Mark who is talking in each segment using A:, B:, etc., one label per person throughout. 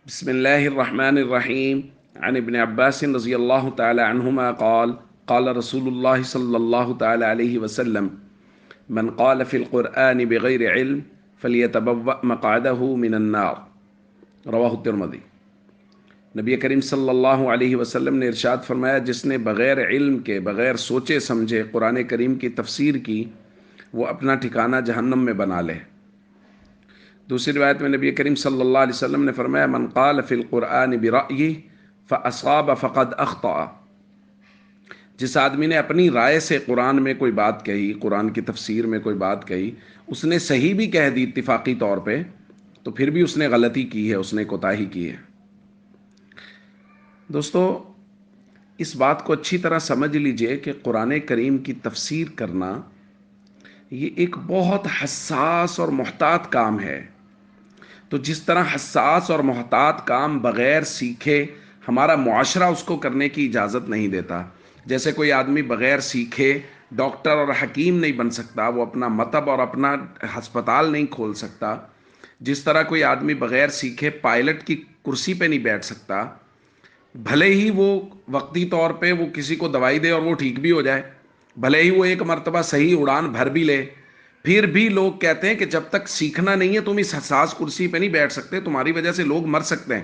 A: بسم الله الرحمن الرحيم. عن ابن عباس رضي الله تعالى عنهما قال قال رسول الله صلى الله تعالى عليه وسلم من قال في القرآن بغير علم فليتبوأ مقعده من النار. رواہ الترمذی۔ نبی کریم صلی اللہ علیہ وسلم نے ارشاد فرمایا، جس نے بغیر علم کے، بغیر سوچے سمجھے قرآن کریم کی تفسیر کی، وہ اپنا ٹھکانہ جہنم میں بنا لے۔ دوسری روایت میں نبی کریم صلی اللہ علیہ وسلم نے فرمایا، من قال فی القرآن برأیہ فاصاب فقد اخطأ۔ جس آدمی نے اپنی رائے سے قرآن میں کوئی بات کہی، قرآن کی تفسیر میں کوئی بات کہی، اس نے صحیح بھی کہہ دی اتفاقی طور پہ، تو پھر بھی اس نے غلطی کی ہے، اس نے کوتاہی کی ہے۔ دوستو، اس بات کو اچھی طرح سمجھ لیجئے کہ قرآن کریم کی تفسیر کرنا یہ ایک بہت حساس اور محتاط کام ہے۔ تو جس طرح حساس اور محتاط کام بغیر سیکھے ہمارا معاشرہ اس کو کرنے کی اجازت نہیں دیتا، جیسے کوئی آدمی بغیر سیکھے ڈاکٹر اور حکیم نہیں بن سکتا، وہ اپنا مطب اور اپنا ہسپتال نہیں کھول سکتا، جس طرح کوئی آدمی بغیر سیکھے پائلٹ کی کرسی پہ نہیں بیٹھ سکتا، بھلے ہی وہ وقتی طور پہ وہ کسی کو دوائی دے اور وہ ٹھیک بھی ہو جائے، بھلے ہی وہ ایک مرتبہ صحیح اڑان بھر بھی لے، پھر بھی لوگ کہتے ہیں کہ جب تک سیکھنا نہیں ہے تم اس حساس کرسی پہ نہیں بیٹھ سکتے، تمہاری وجہ سے لوگ مر سکتے ہیں۔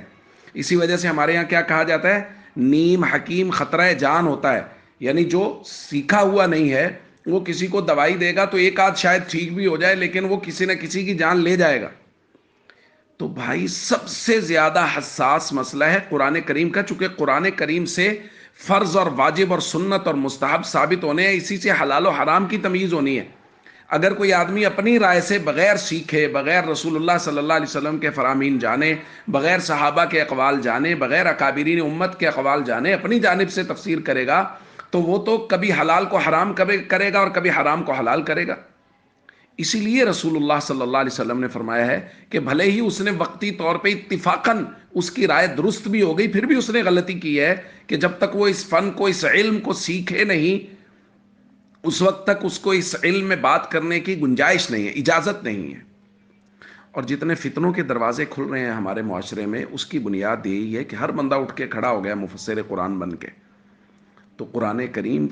A: اسی وجہ سے ہمارے یہاں کیا کہا جاتا ہے، نیم حکیم خطرہ جان ہوتا ہے، یعنی جو سیکھا ہوا نہیں ہے وہ کسی کو دوائی دے گا تو ایک آدھ شاید ٹھیک بھی ہو جائے، لیکن وہ کسی نہ کسی کی جان لے جائے گا۔ تو بھائی، سب سے زیادہ حساس مسئلہ ہے قرآن کریم کا، چونکہ قرآن کریم سے فرض اور واجب اور سنت اور مستحب ثابت ہونے ہیں، اسی سے حلال و حرام کی تمیز ہونی ہے۔ اگر کوئی آدمی اپنی رائے سے بغیر سیکھے، بغیر رسول اللہ صلی اللہ علیہ وسلم کے فرامین جانے، بغیر صحابہ کے اقوال جانے، بغیر اکابرین امت کے اقوال جانے اپنی جانب سے تفسیر کرے گا، تو وہ تو کبھی حلال کو حرام کرے گا اور کبھی حرام کو حلال کرے گا۔ اسی لیے رسول اللہ صلی اللہ علیہ وسلم نے فرمایا ہے کہ بھلے ہی اس نے وقتی طور پہ اتفاقاً اس کی رائے درست بھی ہو گئی، پھر بھی اس نے غلطی کی ہے کہ جب تک وہ اس فن کو، اس علم کو سیکھے نہیں، اس وقت تک اس کو اس علم میں بات کرنے کی گنجائش نہیں ہے، اجازت نہیں ہے۔ اور جتنے فتنوں کے دروازے کھل رہے ہیں ہمارے معاشرے میں، اس کی بنیاد یہی ہے کہ ہر بندہ اٹھ کے کھڑا ہو گیا مفسر قرآن بن کے۔ تو قرآن کریم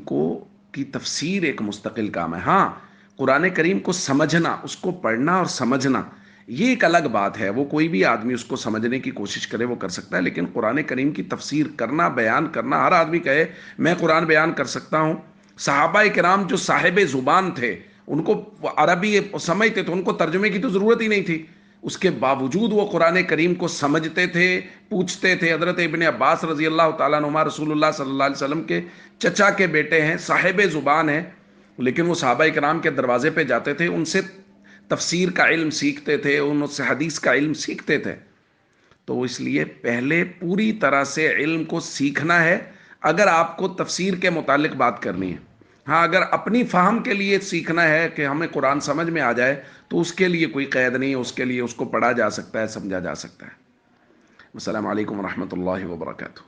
A: کی تفسیر ایک مستقل کام ہے۔ ہاں، قرآن کریم کو سمجھنا، اس کو پڑھنا اور سمجھنا، یہ ایک الگ بات ہے، وہ کوئی بھی آدمی اس کو سمجھنے کی کوشش کرے وہ کر سکتا ہے، لیکن قرآن کریم کی تفسیر کرنا، بیان کرنا، ہر آدمی کہے میں قرآن بیان کر سکتا ہوں۔ صحابہ کرام جو صاحب زبان تھے، ان کو عربی سمجھتے تھے، ان کو ترجمے کی تو ضرورت ہی نہیں تھی، اس کے باوجود وہ قرآن کریم کو سمجھتے تھے، پوچھتے تھے۔ حضرت ابن عباس رضی اللہ تعالیٰ عنہما رسول اللہ صلی اللہ علیہ وسلم کے چچا کے بیٹے ہیں، صاحب زبان ہیں، لیکن وہ صحابہ کرام کے دروازے پہ جاتے تھے، ان سے تفسیر کا علم سیکھتے تھے، ان سے حدیث کا علم سیکھتے تھے۔ تو اس لیے پہلے پوری طرح سے علم کو سیکھنا ہے اگر آپ کو تفسیر کے متعلق بات کرنی ہے۔ ہاں، اگر اپنی فہم کے لیے سیکھنا ہے کہ ہمیں قرآن سمجھ میں آ جائے، تو اس کے لیے کوئی قید نہیں ہے، اس کے لیے اس کو پڑھا جا سکتا ہے، سمجھا جا سکتا ہے۔ السلام علیکم ورحمۃ اللہ وبرکاتہ۔